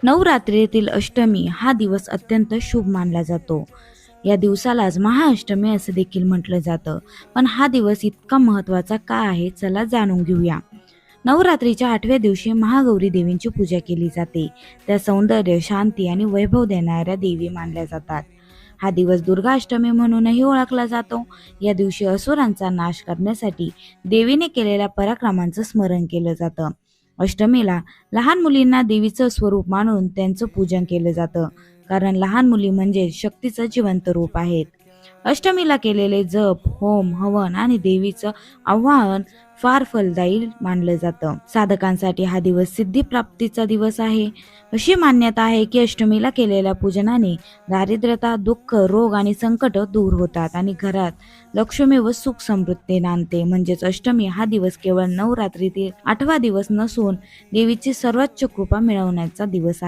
नवरात्रीतील अष्टमी हा दिवस अत्यंत शुभ मानला जातो. या दिवसालाच महाअष्टमी असं देखील म्हटलं जातं. पण हा दिवस इतका महत्त्वाचा का आहे? चला जाणून घेऊया. नवरात्रीच्या 8व्या दिवशी महागौरी देवींची पूजा केली जाते. त्या सौंदर्य, शांती आणि वैभव देणाऱ्या देवी मानल्या जातात. हा दिवस दुर्गा अष्टमी म्हणूनही ओळखला जातो. या दिवशी असुरांचा नाश करण्यासाठी देवीने केलेल्या पराक्रमांचं स्मरण केलं जातं. अष्टमीला लहान मुलींना देवीचं स्वरूप मानून त्यांचं पूजन केलं जातं, कारण लहान मुली म्हणजे शक्तीचं जिवंत रूप आहेत. अष्टमीला केलेले जप, होम, हवन आणि देवीचं आवाहन फार फलदायी मानलं जातं. साधकांसाठी हा दिवस सिद्धिप्राप्तीचा दिवस आहे. अशी मान्यता आहे की अष्टमीला केलेल्या पूजनाने दारिद्र्यता, दुःख, रोग आणि संकट दूर होतात आणि घरात लक्ष्मी व सुख समृद्धी नांदते. म्हणजेच अष्टमी हा दिवस केवळ नवरात्रीतील 8वा दिवस नसून देवीची सर्वोच्च कृपा मिळवण्याचा दिवस आहे.